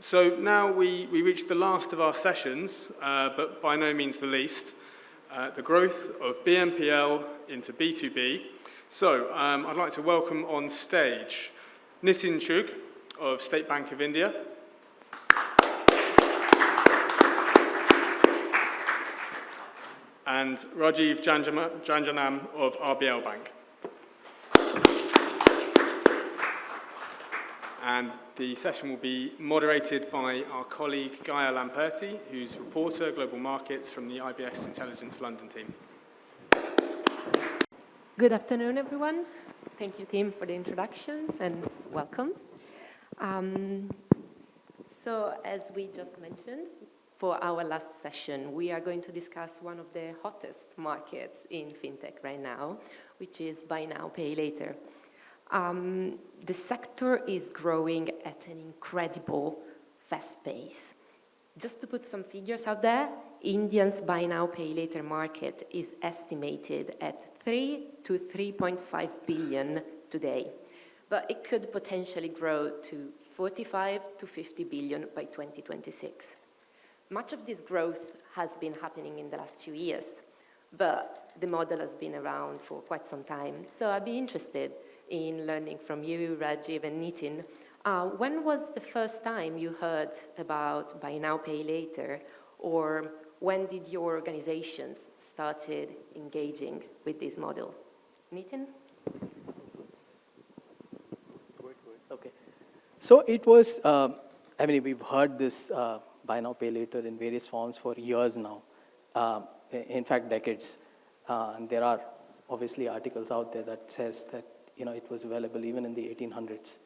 So now we reach the last of our sessions, but by no means the least, the growth of BNPL into B2B. So I'd like to welcome on stage Nitin Chugh of State Bank of India, and Rajiv Janjanam of RBL Bank. And the session will be moderated by our colleague Gaia Lamperti, who's reporter, global markets from the IBS Intelligence London team. Good afternoon, everyone. Thank you, Tim, for the introductions and welcome. So as we just mentioned, for our last session, we are going to discuss one of the hottest markets in fintech right now, which is buy now, pay later. The sector is growing at an incredible fast pace. Just to put some figures out there, India's buy now, pay later market is estimated at 3 to 3.5 billion today, but it could potentially grow to 45 to 50 billion by 2026. Much of this growth has been happening in the last 2 years, but the model has been around for quite some time. So I'd be interested in learning from you, Rajiv and Nitin. When was the first time you heard about buy now, pay later, or when did your organizations started engaging with this model? Nitin? Okay. So it was, we've heard this buy now, pay later in various forms for years now. In fact, decades. And there are obviously articles out there that says that it was available even in the 1800s.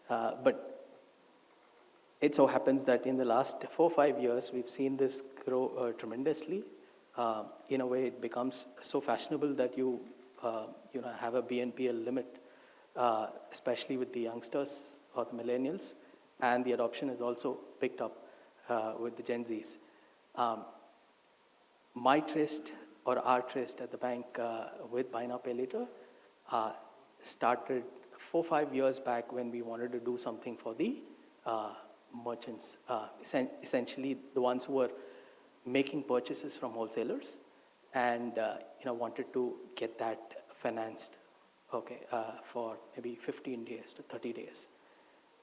But it so happens that in the last 4 or 5 years, we've seen this grow tremendously. In a way, it becomes so fashionable that you have a BNPL limit, especially with the youngsters or the millennials, and the adoption is also picked up with the Gen Zs. My tryst or our tryst at the bank with buy now, pay later started 4 or 5 years back when we wanted to do something for the merchants, essentially the ones who were making purchases from wholesalers and wanted to get that financed, for maybe 15 days to 30 days.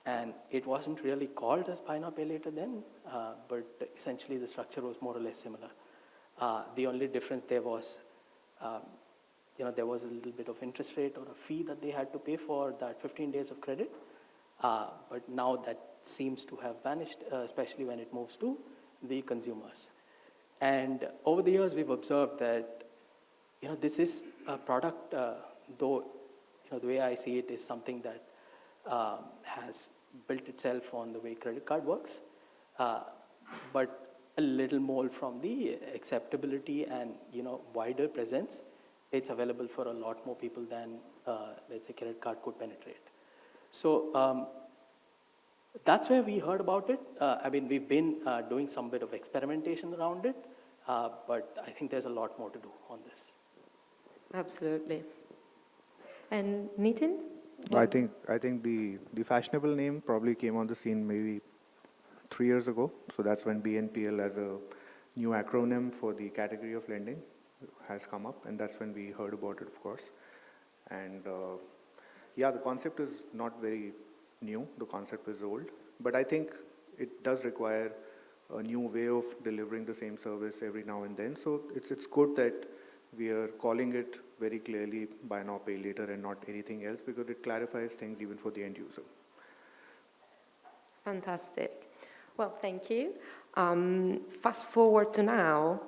And it wasn't really called as buy now, pay later then, but essentially the structure was more or less similar. The only difference there was, there was a little bit of interest rate or a fee that they had to pay for that 15 days of credit. But now that seems to have vanished, especially when it moves to the consumers. And over the years, we've observed that, this is a product, though, the way I see it is something that has built itself on the way credit card works, but a little more from the acceptability and, wider presence. It's available for a lot more people than, let's say, credit card could penetrate. So that's where we heard about it. We've been doing some bit of experimentation around it, but I think there's a lot more to do on this. Absolutely. And Nitin? I think the fashionable name probably came on the scene maybe 3 years ago. So that's when BNPL as a new acronym for the category of lending has come up, and that's when we heard about it, of course. And the concept is not very new. The concept is old, but I think it does require a new way of delivering the same service every now and then. So it's good that we are calling it very clearly buy now, pay later and not anything else, because it clarifies things even for the end user. Fantastic. Well, thank you. Fast forward to now,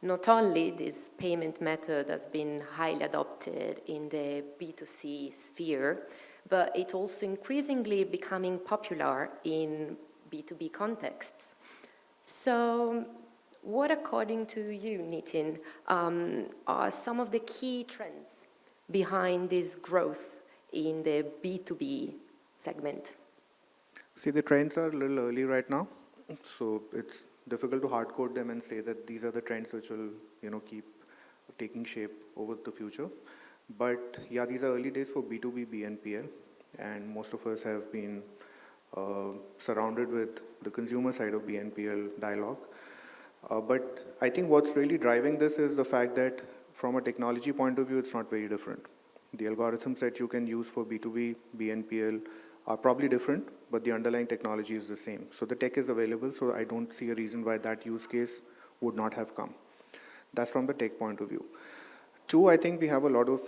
not only this payment method has been highly adopted in the B2C sphere, but it also increasingly becoming popular in B2B contexts. So what, according to you, Nitin, are some of the key trends behind this growth in the B2B segment? See, the trends are a little early right now, so it's difficult to hard code them and say that these are the trends which will, keep taking shape over the future. But yeah, these are early days for B2B BNPL, and most of us have been surrounded with the consumer side of BNPL dialogue. But I think what's really driving this is the fact that from a technology point of view, it's not very different. The algorithms that you can use for B2B, BNPL are probably different, but the underlying technology is the same. So the tech is available, so I don't see a reason why that use case would not have come. That's from the tech point of view. Two, I think we have a lot of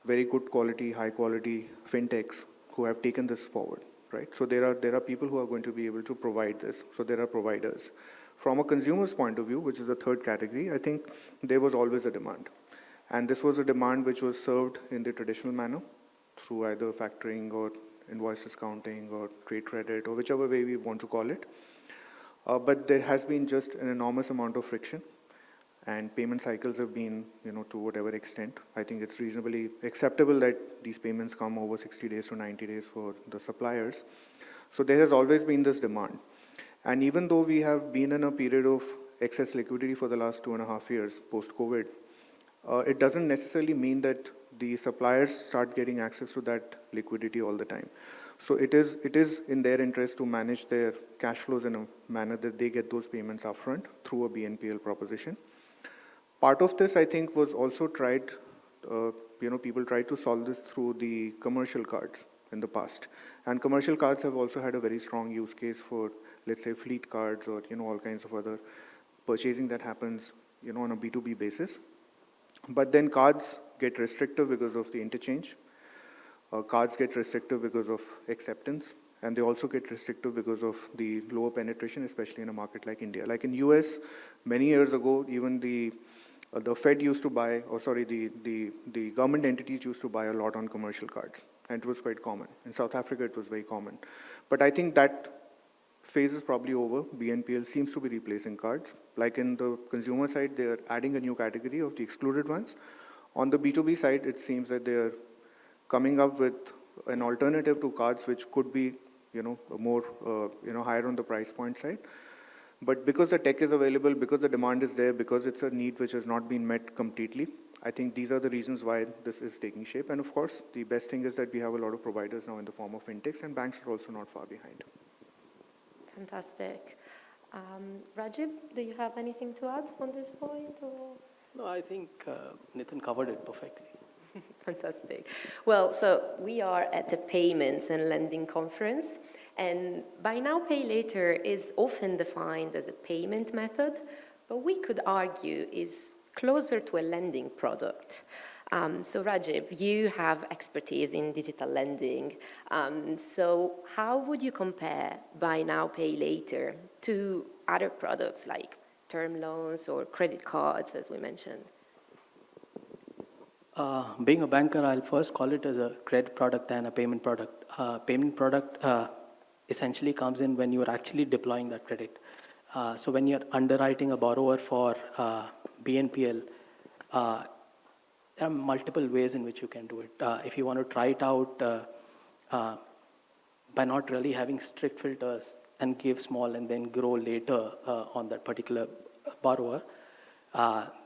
very good quality, high quality fintechs who have taken this forward, right? So there are people who are going to be able to provide this. So there are providers. From a consumer's point of view, which is the third category, I think there was always a demand. And this was a demand which was served in the traditional manner through either factoring or invoice discounting or trade credit or whichever way we want to call it. But there has been just an enormous amount of friction, and payment cycles have been, to whatever extent. I think it's reasonably acceptable that these payments come over 60 days to 90 days for the suppliers. So there has always been this demand. And even though we have been in a period of excess liquidity for the last 2.5 years post-COVID, it doesn't necessarily mean that the suppliers start getting access to that liquidity all the time. So it is in their interest to manage their cash flows in a manner that they get those payments upfront through a BNPL proposition. Part of this, I think, was also tried, people tried to solve this through the commercial cards in the past. And commercial cards have also had a very strong use case for, let's say, fleet cards or, all kinds of other purchasing that happens, on a B2B basis. But then cards get restrictive because of the interchange. Cards get restrictive because of acceptance. And they also get restrictive because of the lower penetration, especially in a market like India. Like in US, many years ago, even the Fed used to buy, the government entities used to buy a lot on commercial cards. And it was quite common. In South Africa, it was very common. But I think that phase is probably over. BNPL seems to be replacing cards. Like in the consumer side, they're adding a new category of the excluded ones. On the B2B side, it seems that they're coming up with an alternative to cards, which could be, more, higher on the price point side. But because the tech is available, because the demand is there, because it's a need which has not been met completely, I think these are the reasons why this is taking shape. And of course, the best thing is that we have a lot of providers now in the form of fintechs, and banks are also not far behind. Fantastic. Rajiv, do you have anything to add on this point? Or? No, I think Nitin covered it perfectly. Fantastic. Well, so we are at the Payments and Lending Conference, and Buy Now, Pay Later is often defined as a payment method, but we could argue is closer to a lending product. So Rajiv, you have expertise in digital lending. So how would you compare Buy Now, Pay Later to other products like term loans or credit cards, as we mentioned? Being a banker, I'll first call it as a credit product than a payment product. Payment product essentially comes in when you're actually deploying that credit. So when you're underwriting a borrower for BNPL, there are multiple ways in which you can do it. If you want to try it out by not really having strict filters and give small and then grow later on that particular borrower,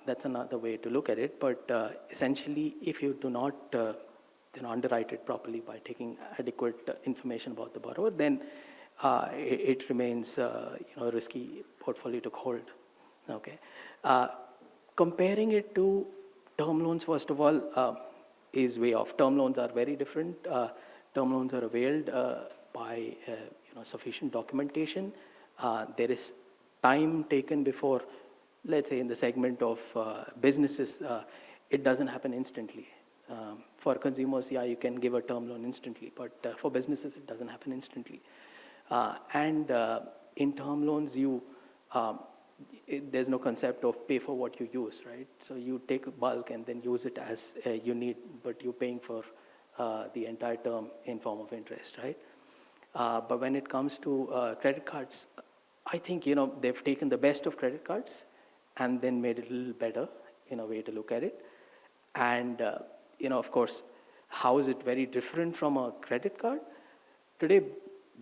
that's another way to look at it. But essentially, if you do not underwrite it properly by taking adequate information about the borrower, then it remains a risky portfolio to hold. Okay, comparing it to term loans, first of all, is way off. Term loans are very different. Term loans are availed by sufficient documentation. There is time taken before, let's say in the segment of businesses, it doesn't happen instantly. For consumers, yeah, you can give a term loan instantly, but for businesses, it doesn't happen instantly. And in term loans, there's no concept of pay for what you use, right? So you take a bulk and then use it as you need, but you're paying for the entire term in form of interest, right? But when it comes to credit cards, I think, they've taken the best of credit cards and then made it a little better in a way to look at it. And, of course, how is it very different from a credit card? Today,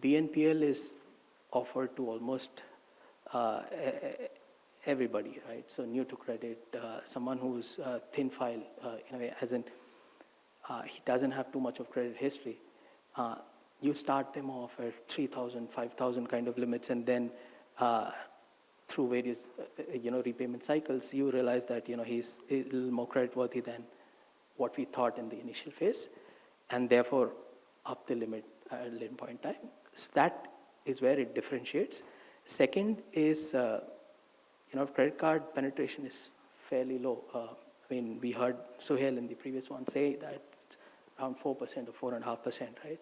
BNPL is offered to almost everybody, right? So new to credit, someone who's thin file, as in he doesn't have too much of credit history. you start them off at 3,000, 5,000 kind of limits, and then through various, repayment cycles, you realize that, he's a little more creditworthy than what we thought in the initial phase, and therefore up the limit at a later point in time. So that is where it differentiates. Second is, credit card penetration is fairly low. We heard Suhail in the previous one say that it's around 4% or 4.5%, right?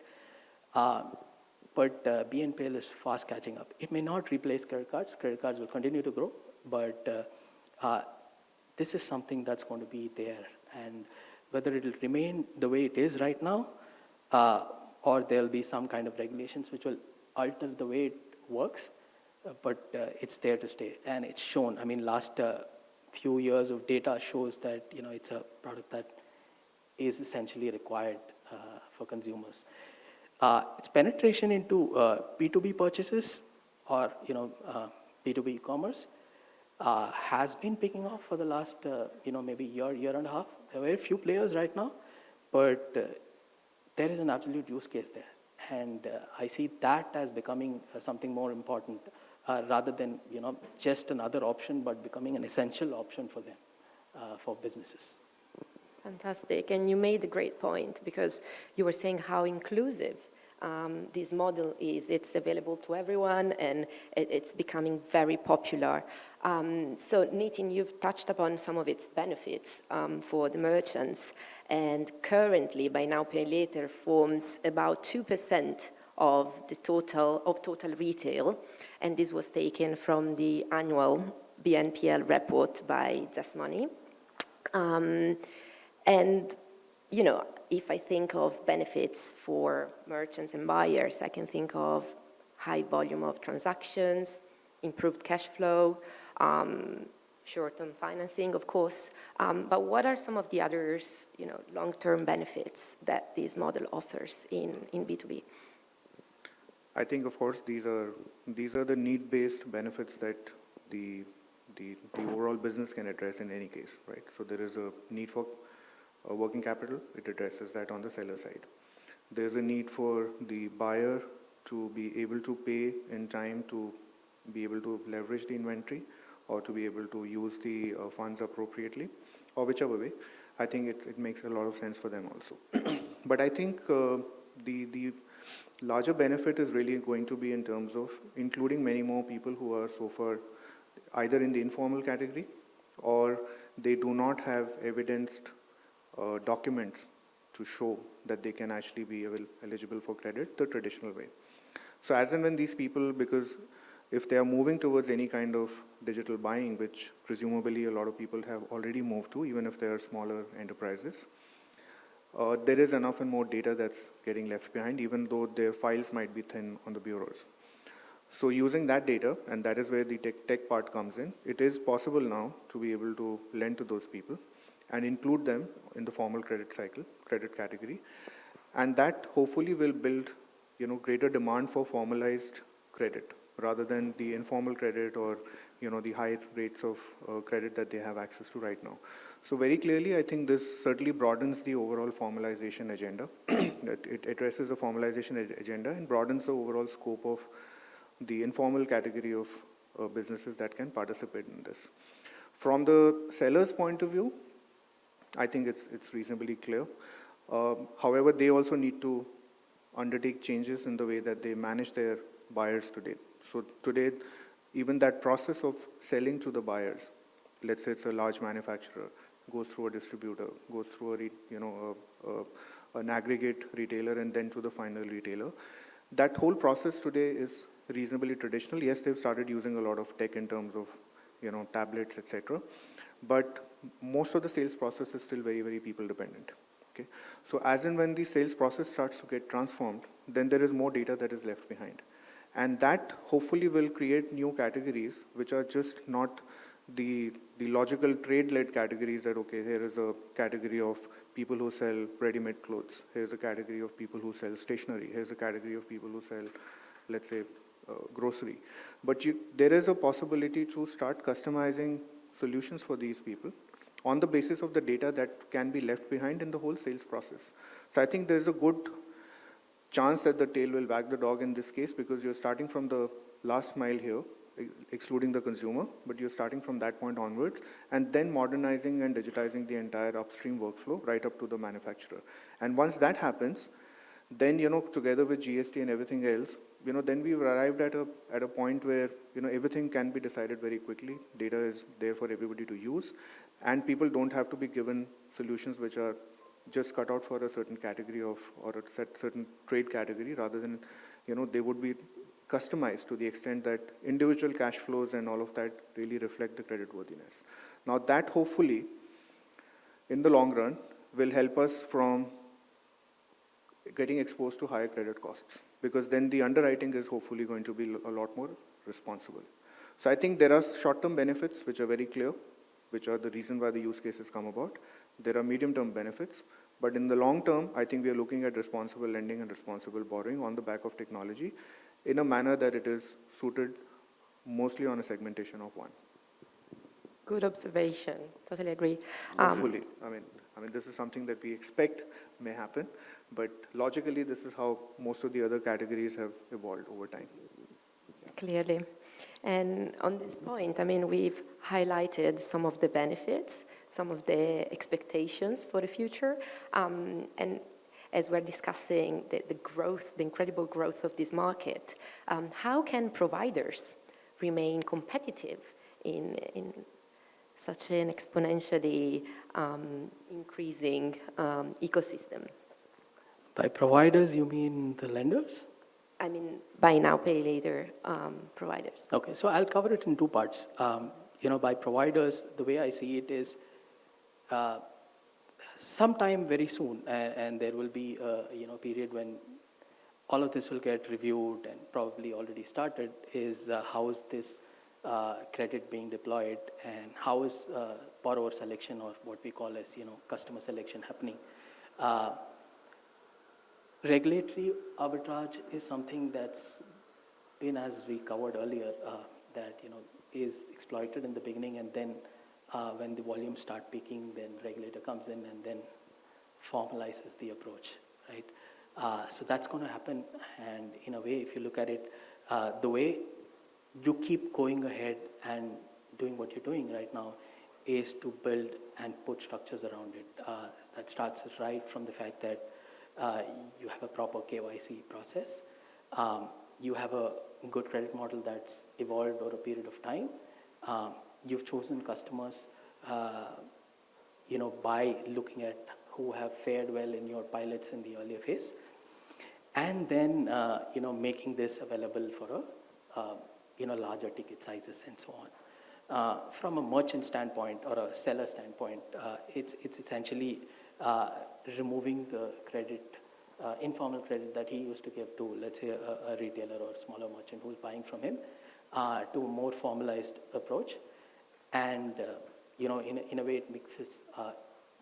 But BNPL is fast catching up. It may not replace credit cards. Credit cards will continue to grow, but this is something that's going to be there. And whether it will remain the way it is right now, or there'll be some kind of regulations which will alter the way it works, but it's there to stay. And it's shown. Last few years of data shows that, it's a product that is essentially required for consumers. Its penetration into B2B purchases or B2B e-commerce has been picking off for the last maybe year and a half. There are very few players right now, but there is an absolute use case there, and I see that as becoming something more important rather than just another option, but becoming an essential option for them for businesses. Fantastic, and you made a great point because you were saying how inclusive this model is. It's available to everyone and it's becoming very popular. So Nitin, you've touched upon some of its benefits for the merchants, and currently Buy Now Pay Later forms about 2% of the total retail, and this was taken from the annual BNPL report by Just Money. And if I think of benefits for merchants and buyers, I can think of high volume of transactions, improved cash flow, short-term financing, of course. But what are some of the others, long-term benefits that this model offers in B2B? I think, of course, these are the need-based benefits that the overall business can address in any case, right? So there is a need for working capital. It addresses that on the seller side. There's a need for the buyer to be able to pay in time, to be able to leverage the inventory, or to be able to use the funds appropriately, or whichever way. I think it makes a lot of sense for them also. But I think the larger benefit is really going to be in terms of including many more people who are so far either in the informal category or they do not have evidenced documents to show that they can actually be eligible for credit the traditional way. So as and when these people, because if they are moving towards any kind of digital buying, which presumably a lot of people have already moved to, even if they are smaller enterprises, there is enough and more data that's getting left behind, even though their files might be thin on the bureaus. So using that data, and that is where the tech part comes in, it is possible now to be able to lend to those people and include them in the formal credit cycle, credit category. And that hopefully will build, greater demand for formalized credit rather than the informal credit or, the high rates of credit that they have access to right now. So very clearly, I think this certainly broadens the overall formalization agenda. It addresses the formalization agenda and broadens the overall scope of the informal category of businesses that can participate in this. From the seller's point of view, I think it's reasonably clear. However, they also need to undertake changes in the way that they manage their buyers today. So today, even that process of selling to the buyers, let's say it's a large manufacturer, goes through a distributor, goes through an aggregate retailer, and then to the final retailer. That whole process today is reasonably traditional. Yes, they've started using a lot of tech in terms of, tablets, etc. But most of the sales process is still very, very people dependent. Okay? So as and when the sales process starts to get transformed, then there is more data that is left behind. And that hopefully will create new categories which are just not the logical trade-led categories that, okay, here is a category of people who sell ready-made clothes. Here's a category of people who sell stationery. Here's a category of people who sell, let's say, grocery. But there is a possibility to start customizing solutions for these people on the basis of the data that can be left behind in the whole sales process. So I think there's a good chance that the tail will wag the dog in this case, because you're starting from the last mile here, excluding the consumer, but you're starting from that point onwards, and then modernizing and digitizing the entire upstream workflow right up to the manufacturer. And once that happens, then, together with GST and everything else, then we've arrived at a point where, everything can be decided very quickly. Data is there for everybody to use, and people don't have to be given solutions which are just cut out for a certain category or a certain trade category, rather than, they would be customized to the extent that individual cash flows and all of that really reflect the creditworthiness. Now that hopefully, in the long run, will help us from getting exposed to higher credit costs, because then the underwriting is hopefully going to be a lot more responsible. So I think there are short-term benefits which are very clear, which are the reason why the use cases come about. There are medium-term benefits, but in the long term, I think we are looking at responsible lending and responsible borrowing on the back of technology in a manner that it is suited mostly on a segmentation of one. Good observation. Totally agree. Hopefully. I mean, this is something that we expect may happen, but logically, this is how most of the other categories have evolved over time. Clearly. And on this point, we've highlighted some of the benefits, some of the expectations for the future, and as we're discussing the growth, the incredible growth of this market, how can providers remain competitive in such an exponentially increasing ecosystem? By providers, you mean the lenders? Buy now, pay later providers. Okay, so I'll cover it in two parts. By providers, the way I see it is sometime very soon, and there will be a period when all of this will get reviewed and probably already started, is how is this credit being deployed, and how is borrower selection, or what we call as customer selection, happening. Regulatory arbitrage is something that's been, as we covered earlier, that is exploited in the beginning, and then when the volumes start peaking, then regulator comes in and then formalizes the approach, right? So that's going to happen, and in a way, if you look at it, the way you keep going ahead and doing what you're doing right now is to build and put structures around it. That starts right from the fact that you have a proper KYC process. You have a good credit model that's evolved over a period of time. You've chosen customers, by looking at who have fared well in your pilots in the earlier phase, and then, making this available for larger ticket sizes and so on. From a merchant standpoint or a seller standpoint, it's essentially removing the credit, informal credit that he used to give to, let's say, a retailer or a smaller merchant who's buying from him, to a more formalized approach. And, in a way, it makes it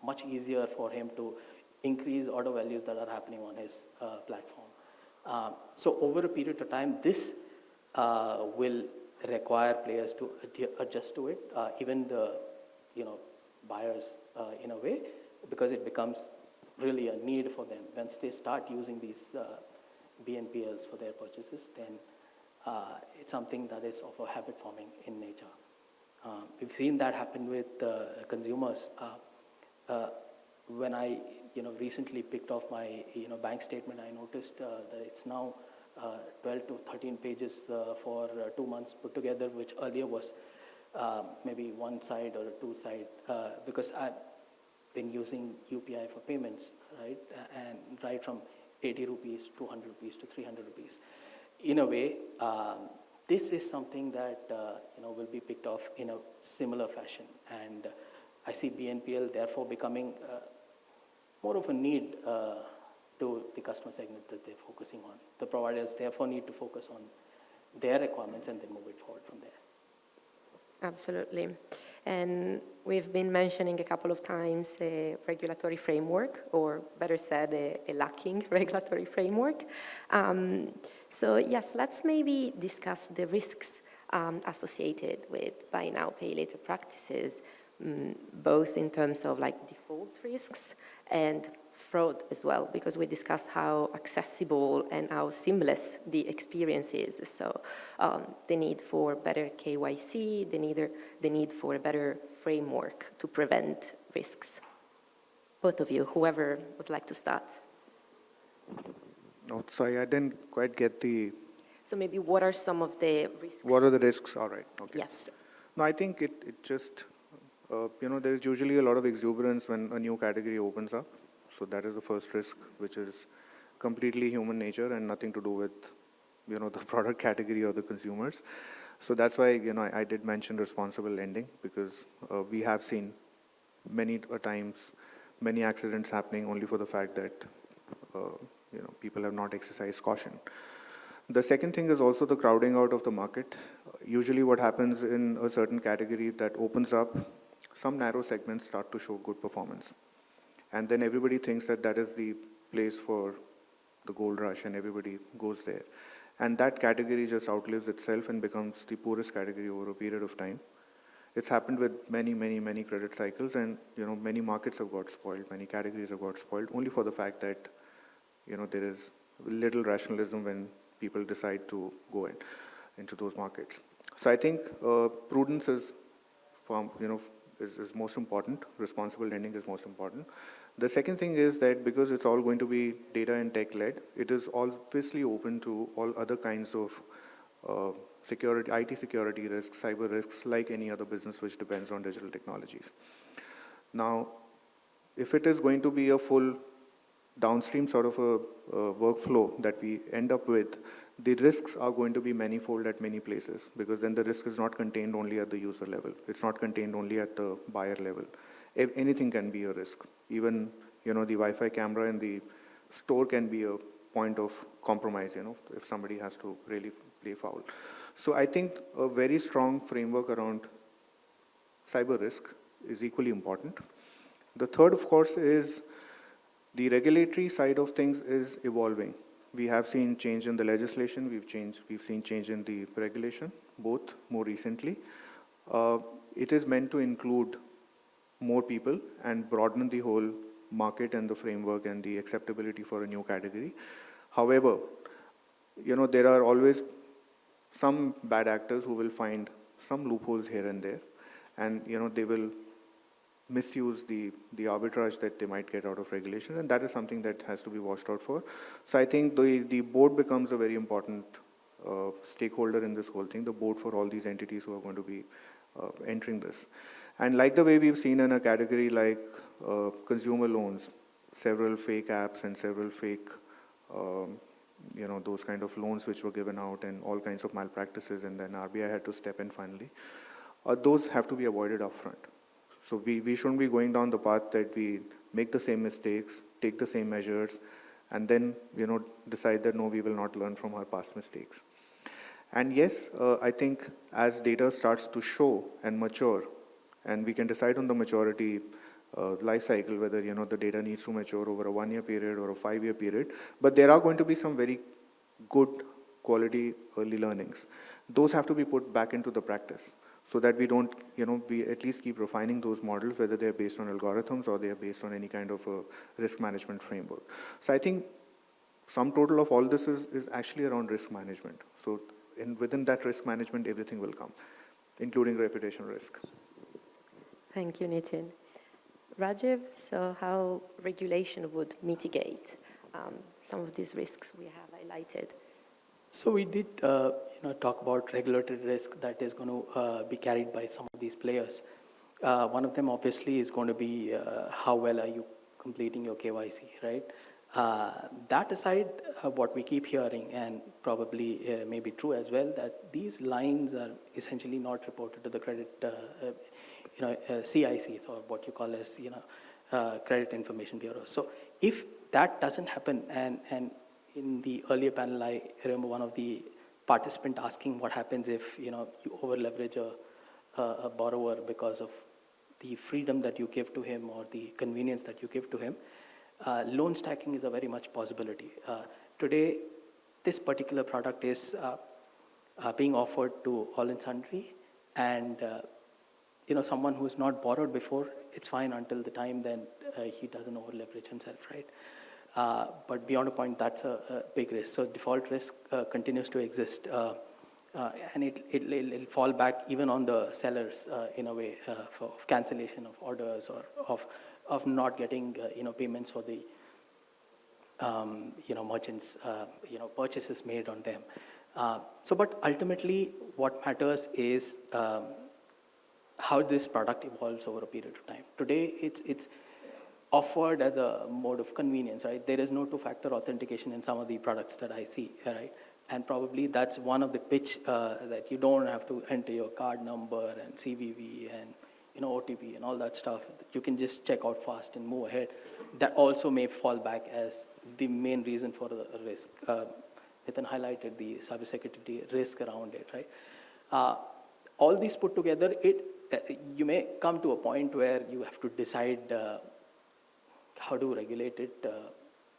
much easier for him to increase order values that are happening on his platform. So over a period of time, this will require players to adjust to it, even the, buyers, in a way, because it becomes really a need for them. Once they start using these BNPLs for their purchases, then it's something that is of a habit forming in nature. We've seen that happen with consumers. When I recently picked off my bank statement, I noticed that it's now 12 to 13 pages for 2 months put together, which earlier was maybe one side or a two side, because I've been using UPI for payments, right? And right from 80 rupees, 200 rupees to 300 rupees. In a way, this is something that will be picked off in a similar fashion, and I see BNPL therefore becoming more of a need to the customer segments that they're focusing on. The providers therefore need to focus on their requirements and then move it forward from there. Absolutely. And we've been mentioning a couple of times a regulatory framework, or better said, a lacking regulatory framework. So yes, let's maybe discuss the risks associated with buy now, pay later practices, both in terms of like default risks and fraud as well, because we discussed how accessible and how seamless the experience is. So the need for better KYC, the need for a better framework to prevent risks. Both of you, whoever would like to start. Oh, sorry, I didn't quite get the... So maybe what are some of the risks? What are the risks? All right, okay. Yes. No, I think it just, there's usually a lot of exuberance when a new category opens up. So that is the first risk, which is completely human nature and nothing to do with, the product category or the consumers. So that's why, I did mention responsible lending, because we have seen many times, many accidents happening only for the fact that, people have not exercised caution. The second thing is also the crowding out of the market. Usually what happens in a certain category that opens up, some narrow segments start to show good performance. And then everybody thinks that that is the place for the gold rush and everybody goes there. And that category just outlives itself and becomes the poorest category over a period of time. It's happened with many, many, many credit cycles, and many markets have got spoiled, many categories have got spoiled, only for the fact that there is little rationalism when people decide to go into those markets. So I think prudence is most important. Responsible lending is most important. The second thing is that because it's all going to be data and tech led, it is obviously open to all other kinds of security, IT security risks, cyber risks, like any other business which depends on digital technologies. Now, if it is going to be a full downstream sort of a workflow that we end up with, the risks are going to be manifold at many places, because then the risk is not contained only at the user level. It's not contained only at the buyer level. If anything can be a risk. Even, the Wi-Fi camera in the store can be a point of compromise, if somebody has to really play foul. So I think a very strong framework around cyber risk is equally important. The third, of course, is the regulatory side of things is evolving. We have seen change in the legislation, we've seen change in the regulation, both more recently. It is meant to include more people and broaden the whole market and the framework and the acceptability for a new category. However, there are always some bad actors who will find some loopholes here and there, and they will misuse the arbitrage that they might get out of regulation, and that is something that has to be watched out for. So I think the board becomes a very important stakeholder in this whole thing, the board for all these entities who are going to be entering this. And like the way we've seen in a category like consumer loans, several fake apps and several fake, those kind of loans which were given out and all kinds of malpractices, and then RBI had to step in finally. Those have to be avoided upfront. So we shouldn't be going down the path that we make the same mistakes, take the same measures, and then decide that no, we will not learn from our past mistakes. And yes, I think as data starts to show and mature, and we can decide on the maturity life cycle, whether the data needs to mature over a 1-year period or a 5-year period, but there are going to be some very good quality early learnings. Those have to be put back into the practice, so that we don't, we at least keep refining those models, whether they're based on algorithms or they're based on any kind of a risk management framework. So I think sum total of all this is actually around risk management. So within that risk management, everything will come, including reputation risk. Thank you, Nitin. Rajiv, so how regulation would mitigate some of these risks we have highlighted? So we did, talk about regulatory risk that is going to be carried by some of these players. One of them obviously is going to be how well are you completing your KYC, right? That aside, what we keep hearing, and probably may be true as well, that these lines are essentially not reported to the credit, CICs, or what you call as, Credit Information Bureau. So if that doesn't happen, and in the earlier panel, I remember one of the participants asking what happens if, you over leverage a borrower because of the freedom that you give to him or the convenience that you give to him. Loan stacking is a very much possibility. Today, this particular product is being offered to all and sundry, and someone who's not borrowed before, it's fine until the time then he doesn't over leverage himself, right? But beyond a point, that's a big risk. So default risk continues to exist, and it'll fall back even on the sellers in a way for cancellation of orders or of not getting payments for the merchants purchases made on them. But ultimately, what matters is how this product evolves over a period of time. Today, it's offered as a mode of convenience, right? There is no two-factor authentication in some of the products that I see, right? And probably that's one of the pitch that you don't have to enter your card number and CVV and OTP and all that stuff. You can just check out fast and move ahead. That also may fall back as the main reason for the risk. Nitin highlighted the cybersecurity risk around it, right? All these put together, you may come to a point where you have to decide how to regulate it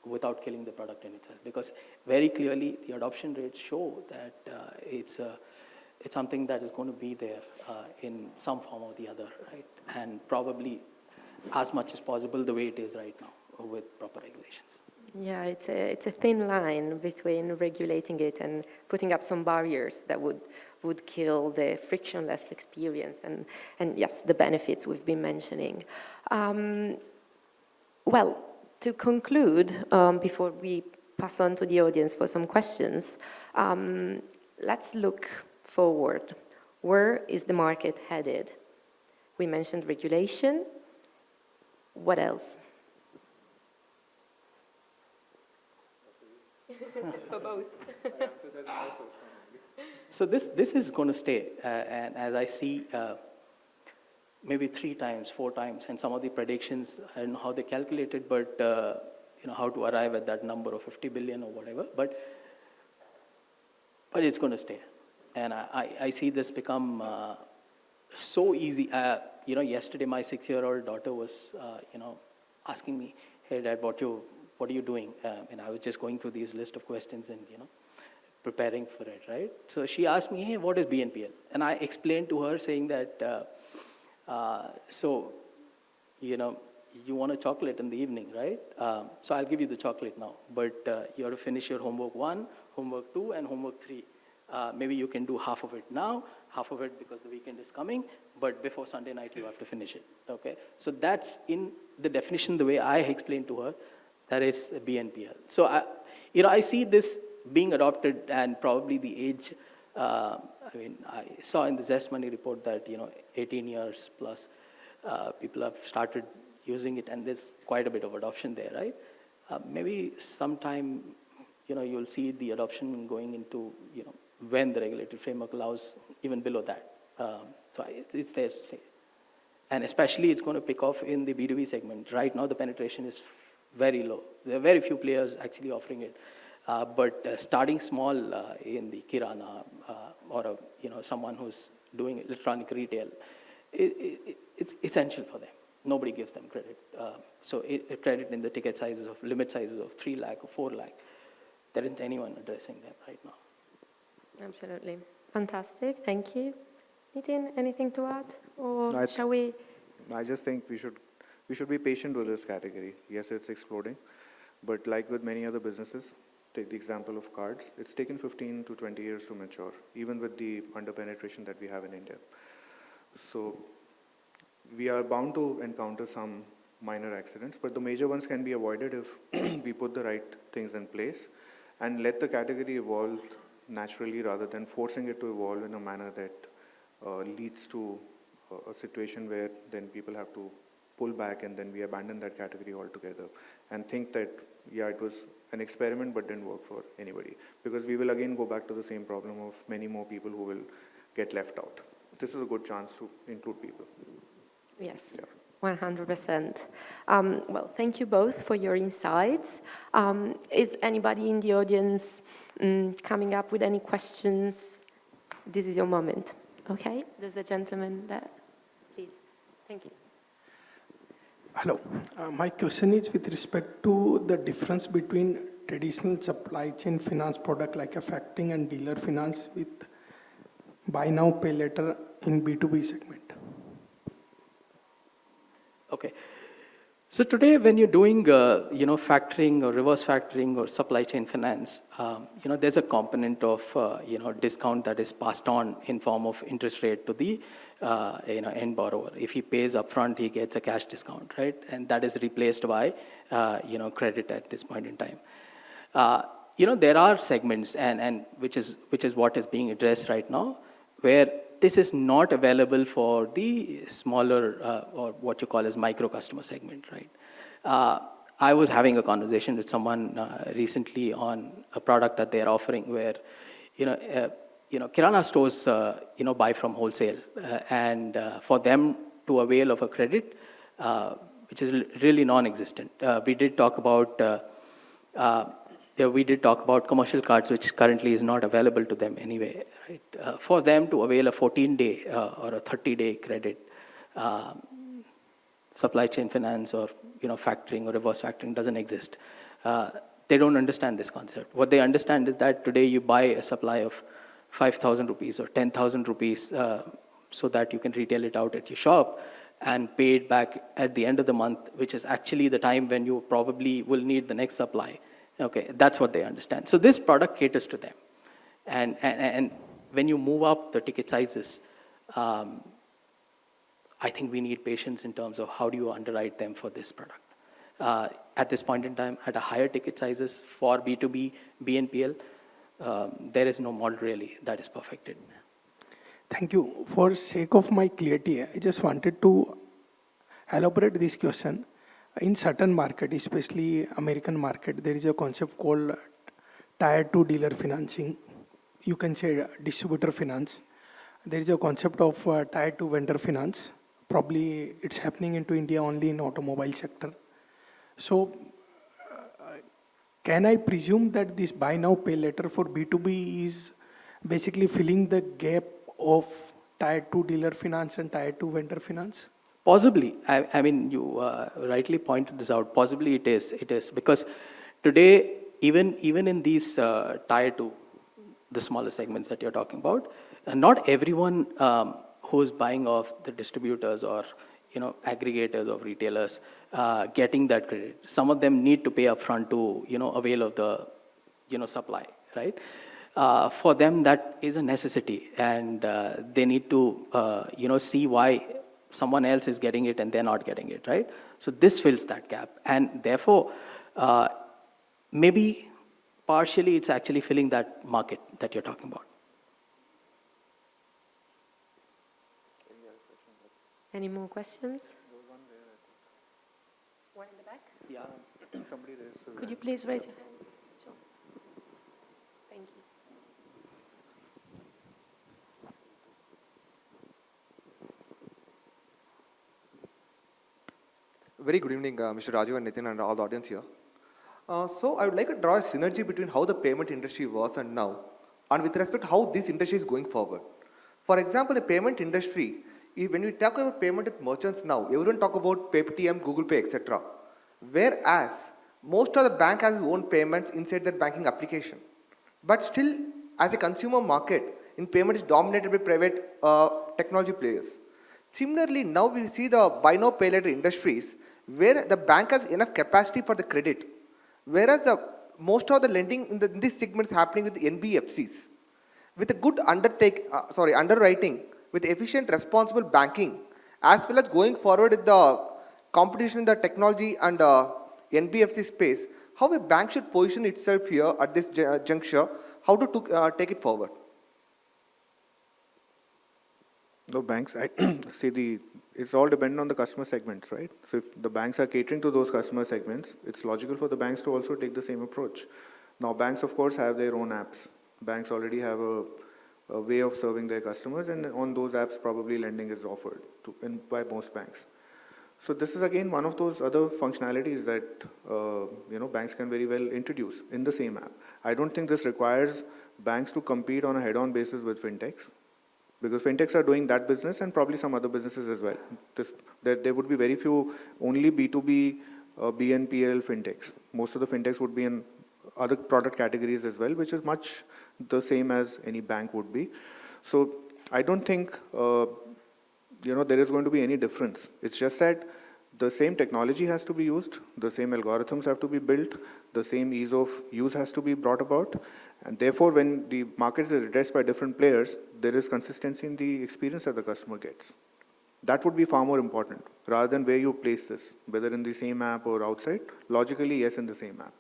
without killing the product in itself. Because very clearly, the adoption rates show that it's something that is going to be there in some form or the other, right? And probably as much as possible the way it is right now with proper regulations. Yeah, it's a thin line between regulating it and putting up some barriers that would kill the frictionless experience and yes, the benefits we've been mentioning. Well, to conclude, before we pass on to the audience for some questions, let's look forward. Where is the market headed? We mentioned regulation. What else? For both. So this is going to stay, and as I see, maybe 3 times, 4 times, and some of the predictions, I don't know how they calculate it, but how to arrive at that number of 50 billion or whatever, but it's going to stay. And I see this become so easy. Yesterday my 6-year-old daughter was, asking me, "Hey, Dad, what are you doing?" And I was just going through these list of questions and, preparing for it, right? So she asked me, "Hey, what is BNPL?" And I explained to her saying that, you want a chocolate in the evening, right? So I'll give you the chocolate now, but you have to finish your homework 1, homework 2, and homework 3. Maybe you can do half of it now, half of it because the weekend is coming, but before Sunday night you have to finish it, okay? So that's in the definition, the way I explained to her, that is BNPL. So I see this being adopted, and probably the age, I saw in the Zest Money report that, 18 years plus people have started using it, and there's quite a bit of adoption there, right? Maybe sometime, you'll see the adoption going into, when the regulatory framework allows even below that. So it's there to stay. And especially it's going to pick off in the B2B segment. Right now the penetration is very low. There are very few players actually offering it. But starting small in the kirana or someone who's doing electronic retail, it's essential for them. Nobody gives them credit. So credit in the ticket sizes of limit sizes of 3 lakh or 4 lakh. There isn't anyone addressing them right now. Absolutely. Fantastic. Thank you. Nitin, anything to add? Or shall we? I just think we should be patient with this category. Yes, it's exploding, but like with many other businesses, take the example of cards, it's taken 15 to 20 years to mature, even with the under-penetration that we have in India. So we are bound to encounter some minor accidents, but the major ones can be avoided if we put the right things in place and let the category evolve naturally rather than forcing it to evolve in a manner that leads to a situation where then people have to pull back and then we abandon that category altogether and think that, yeah, it was an experiment but didn't work for anybody. Because we will again go back to the same problem of many more people who will get left out. This is a good chance to include people. Yes. Yeah. 100%. Well, thank you both for your insights. Is anybody in the audience coming up with any questions? This is your moment. Okay, there's a gentleman there. Please. Thank you. Hello. My question is with respect to the difference between traditional supply chain finance product like a factoring and dealer finance with buy now, pay later in B2B segment. Okay. So today, when you're doing, factoring or reverse factoring or supply chain finance, there's a component of, discount that is passed on in form of interest rate to the, end borrower. If he pays upfront, he gets a cash discount, right? And that is replaced by, credit at this point in time. There are segments, and which is what is being addressed right now, where this is not available for the smaller or what you call as micro customer segment, right? I was having a conversation with someone recently on a product that they are offering where, kirana stores, buy from wholesale, and for them to avail of a credit, which is really non-existent. We did talk about commercial cards, which currently is not available to them anyway, right? For them to avail a 14-day or a 30-day credit, supply chain finance or factoring or reverse factoring doesn't exist. They don't understand this concept. What they understand is that today you buy a supply of 5,000 rupees or 10,000 rupees so that you can retail it out at your shop and pay it back at the end of the month, which is actually the time when you probably will need the next supply. Okay, that's what they understand. So this product caters to them. And when you move up the ticket sizes, I think we need patience in terms of how do you underwrite them for this product. At this point in time, at a higher ticket sizes for B2B, BNPL, there is no model really that is perfected. Thank you. For sake of my clarity, I just wanted to elaborate this question. In certain market, especially American market, there is a concept called Tier 2 dealer financing. You can say distributor finance. There is a concept of Tier 2 vendor finance. Probably it's happening into India only in automobile sector. So can I presume that this buy now, pay later for B2B is basically filling the gap of Tier 2 dealer finance and Tier 2 vendor finance? Possibly. I mean, you rightly pointed this out. Possibly it is. It is. Because today, even in these Tier 2, the smaller segments that you're talking about, not everyone who's buying off the distributors or aggregators of retailers getting that credit. Some of them need to pay upfront to avail of the supply, right? For them, that is a necessity, and they need to see why someone else is getting it and they're not getting it, right? So this fills that gap, and therefore, maybe partially it's actually filling that market that you're talking about. Any more questions? One in the back? Yeah, somebody raised. Could you please raise your hand? Sure. Thank you. Very good evening, Mr. Rajiv and Nitin and all the audience here. So I would like to draw a synergy between how the payment industry was and now, and with respect to how this industry is going forward. For example, the payment industry, when we talk about payment with merchants now, everyone talk about Paytm, Google Pay, etc. Whereas most of the bank has its own payments inside their banking application. But still, as a consumer market, in payment is dominated by private technology players. Similarly, now we see the buy now, pay later industries where the bank has enough capacity for the credit, whereas most of the lending in this segment is happening with the NBFCs. With a good underwriting, with efficient, responsible banking, as well as going forward with the competition in the technology and NBFC space, how a bank should position itself here at this juncture, how to take it forward? No, banks, it's all dependent on the customer segments, right? So if the banks are catering to those customer segments, it's logical for the banks to also take the same approach. Now, banks, of course, have their own apps. Banks already have a way of serving their customers, and on those apps, probably lending is offered by most banks. So this is, again, one of those other functionalities that banks can very well introduce in the same app. I don't think this requires banks to compete on a head-on basis with fintechs, because fintechs are doing that business and probably some other businesses as well. There would be very few only B2B, BNPL fintechs. Most of the fintechs would be in other product categories as well, which is much the same as any bank would be. So I don't think there is going to be any difference. It's just that the same technology has to be used, the same algorithms have to be built, the same ease of use has to be brought about, and therefore when the market is addressed by different players, there is consistency in the experience that the customer gets. That would be far more important, rather than where you place this, whether in the same app or outside. Logically, yes, in the same app.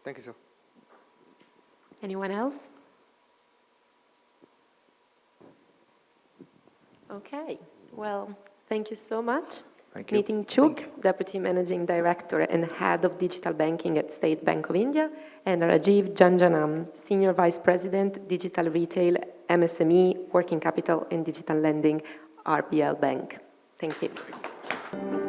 Thank you, sir. Anyone else? Okay, well, thank you so much. Thank you. Nitin Chugh, Deputy Managing Director and Head of Digital Banking at State Bank of India, and Rajiv Janjanam, Senior Vice President, Digital Retail, MSME, Working Capital and Digital Lending, RBL Bank. Thank you.